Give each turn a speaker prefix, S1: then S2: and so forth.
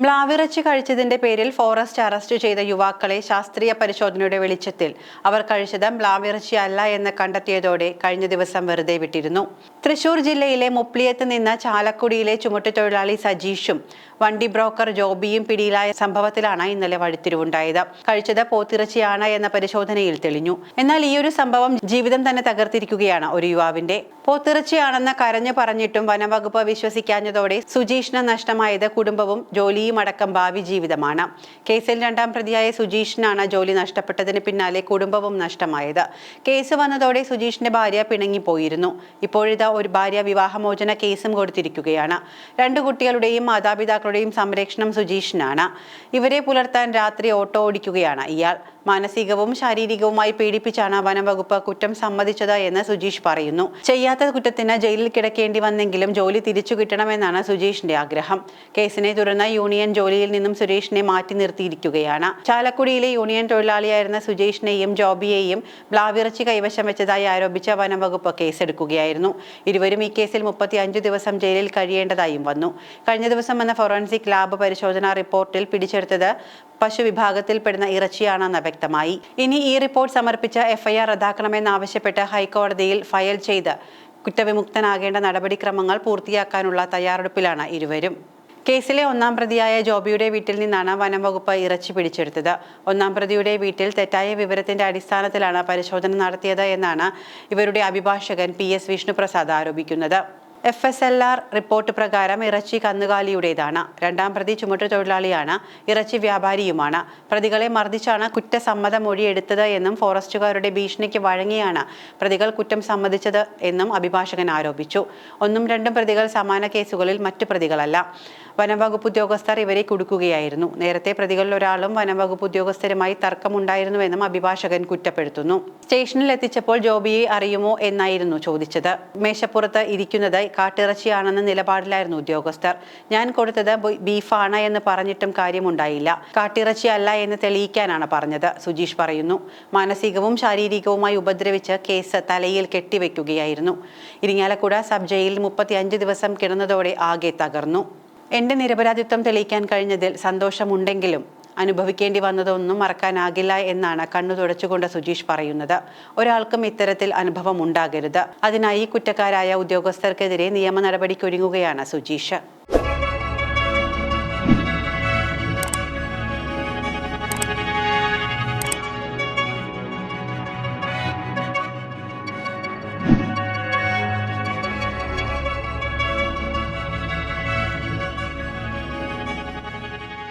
S1: മ്ലാവിറച്ചി കഴിച്ചതിന്റെ പേരിൽ forest arrest ചെയ്ത യുവാക്കളെ ശാസ്ത്രീയ പരിശോധനയുടെ വെളിച്ചത്തിൽ അവർ കഴിച്ചത് മ്ലാവിറച്ചി അല്ല എന്ന് കണ്ടെത്തിയതോടെ കഴിഞ്ഞ ദിവസം വെറുതെ വിട്ടിരുന്നു. തൃശൂർ ജില്ലയിലെ മുപ്ലിയത്ത് നിന്ന് ചാലക്കുടിയിലെ ചുമട്ടുതൊഴിലാളി സജീഷും വണ്ടി ബ്രോക്കർ ജോബിയും പിടിയിലായ സംഭവത്തിലാണ് ഇന്നലെ വഴിത്തിരിവുണ്ടായത്. കഴിച്ചത് പോത്തിറച്ചിയാണ് എന്ന പരിശോധനയിൽ തെളിഞ്ഞു. എന്നാൽ ഈയൊരു സംഭവം ജീവിതം തന്നെ തകർത്തിരിക്കുകയാണ് ഒരു യുവാവിന്റെ. പോത്തിറച്ചിയാണെന്ന് കരഞ്ഞു പറഞ്ഞിട്ടും വനംവകുപ്പ് വിശ്വസിക്കാഞ്ഞതോടെ സുജീഷിന് നഷ്ടമായത് കുടുംബവും ജോലിയും അടക്കം ഭാവി ജീവിതമാണ്. കേസിൽ രണ്ടാം പ്രതിയായ സുജീഷിനാണ് ജോലി നഷ്ടപ്പെട്ടതിന് പിന്നാലെ കുടുംബവും നഷ്ടമായത്. കേസ് വന്നതോടെ സുജീഷിന്റെ ഭാര്യ പിണങ്ങിപ്പോയിരുന്നു. ഇപ്പോഴിതാ ഒരു ഭാര്യ വിവാഹമോചന കേസും കൊടുത്തിരിക്കുകയാണ്. 2 കുട്ടികളുടെയും മാതാപിതാക്കളുടെയും സംരക്ഷണം സുജീഷിനാണ്. ഇവരെ പുലർത്താൻ രാത്രി ഓട്ടോ ഓടിക്കുകയാണ് ഇയാൾ. മാനസികവും ശാരീരികവുമായി പീഡിപ്പിച്ചാണ് വനംവകുപ്പ് കുറ്റം സമ്മതിച്ചത് എന്ന് സുജീഷ് പറയുന്നു. ചെയ്യാത്ത കുറ്റത്തിന് ജയിലിൽ കിടക്കേണ്ടി വന്നെങ്കിലും ജോലി തിരിച്ചു കിട്ടണമെന്നാണ് സുജീഷിന്റെ ആഗ്രഹം. കേസിനെ തുടർന്ന് യൂണിയൻ ജോലിയിൽ നിന്നും സുരേഷിനെ മാറ്റി നിർത്തിയിരിക്കുകയാണ്. ചാലക്കുടിയിലെ യൂണിയൻ തൊഴിലാളിയായിരുന്ന സുജേഷിനെയും ജോബിയെയും മ്ലാവിറച്ചി കൈവശം വെച്ചതായി ആരോപിച്ച വനംവകുപ്പ് കേസെടുക്കുകയായിരുന്നു. ഇരുവരും ഈ കേസിൽ 35 ദിവസം ജയിലിൽ കഴിയേണ്ടതായും വന്നു. കഴിഞ്ഞ ദിവസം വന്ന ഫോറൻസിക് ലാബ് പരിശോധനാ റിപ്പോർട്ടിൽ പിടിച്ചെടുത്തത് പശു വിഭാഗത്തിൽപ്പെടുന്ന ഇറച്ചിയാണെന്ന് വ്യക്തമായി. ഇനി ഈ റിപ്പോർട്ട് സമർപ്പിച്ച FIR റദ്ദാക്കണമെന്നാവശ്യപ്പെട്ട് ഹൈക്കോടതിയിൽ ഫയൽ ചെയ്ത് കുറ്റവിമുക്തനാകേണ്ട നടപടിക്രമങ്ങൾ പൂർത്തിയാക്കാനുള്ള തയ്യാറെടുപ്പിലാണ് ഇരുവരും. കേസിലെ 1-ാം പ്രതിയായ ജോബിയുടെ വീട്ടിൽ നിന്നാണ് വനംവകുപ്പ് ഇറച്ചി പിടിച്ചെടുത്തത്. 1-ാം പ്രതിയുടെ വീട്ടിൽ തെറ്റായ വിവരത്തിന്റെ അടിസ്ഥാനത്തിലാണ് പരിശോധന നടത്തിയത് എന്നാണ് ഇവരുടെ അഭിഭാഷകൻ PS വിഷ്ണുപ്രസാദ് ആരോപിക്കുന്നത്. FSLR റിപ്പോർട്ട് പ്രകാരം ഇറച്ചി കന്നുകാലിയുടേതാണ്. 2-ാം പ്രതി ചുമട്ടുതൊഴിലാളിയാണ്, ഇറച്ചി വ്യാപാരിയുമാണ്. പ്രതികളെ മർദ്ദിച്ചാണ് കുറ്റസമ്മത മൊഴി എടുത്തത് എന്നും ഫോറസ്റ്റുകാരുടെ ഭീഷണിക്ക് വഴങ്ങിയാണ് പ്രതികൾ കുറ്റം സമ്മതിച്ചത് എന്നും അഭിഭാഷകൻ ആരോപിച്ചു. 1ഉം 2ഉം പ്രതികൾ സമാന കേസുകളിൽ മറ്റു പ്രതികളല്ല. വനംവകുപ്പ് ഉദ്യോഗസ്ഥർ ഇവരെ കുടുക്കുകയായിരുന്നു. നേരത്തെ പ്രതികളിൽ ഒരാളും വനംവകുപ്പ് ഉദ്യോഗസ്ഥരുമായി തർക്കമുണ്ടായിരുന്നുവെന്നും അഭിഭാഷകൻ കുറ്റപ്പെടുത്തുന്നു. സ്റ്റേഷനിൽ എത്തിച്ചപ്പോൾ ജോബിയെ അറിയുമോ എന്നായിരുന്നു ചോദിച്ചത്. മേശപ്പുറത്ത് ഇരിക്കുന്നത് കാട്ടിറച്ചിയാണെന്ന നിലപാടിലായിരുന്നു ഉദ്യോഗസ്ഥർ. ഞാൻ കൊടുത്തത് ബീഫാണ് എന്ന് പറഞ്ഞിട്ടും കാര്യമുണ്ടായില്ല. കാട്ടിറച്ചി അല്ല എന്ന് തെളിയിക്കാനാണ് പറഞ്ഞത്, സുജീഷ് പറയുന്നു. മാനസികവും ശാരീരികവുമായി ഉപദ്രവിച്ച് കേസ് തലയിൽ കെട്ടിവെക്കുകയായിരുന്നു. ഇരിങ്ങാലക്കുട സബ് ജയിലിൽ 35 ദിവസം കിടന്നതോടെ ആകെ തകർന്നു. എന്റെ നിരപരാധിത്വം തെളിയിക്കാൻ കഴിഞ്ഞതിൽ സന്തോഷമുണ്ടെങ്കിലും അനുഭവിക്കേണ്ടി വന്നതൊന്നും മറക്കാനാകില്ല എന്നാണ് കണ്ണു തുടച്ചുകൊണ്ട് സുജീഷ് പറയുന്നത്. ഒരാൾക്കും ഇത്തരത്തിൽ അനുഭവം ഉണ്ടാകരുത്. അതിനായി കുറ്റക്കാരായ ഉദ്യോഗസ്ഥർക്കെതിരെ നിയമ നടപടിക്കൊരുങ്ങുകയാണ് സുജീഷ്.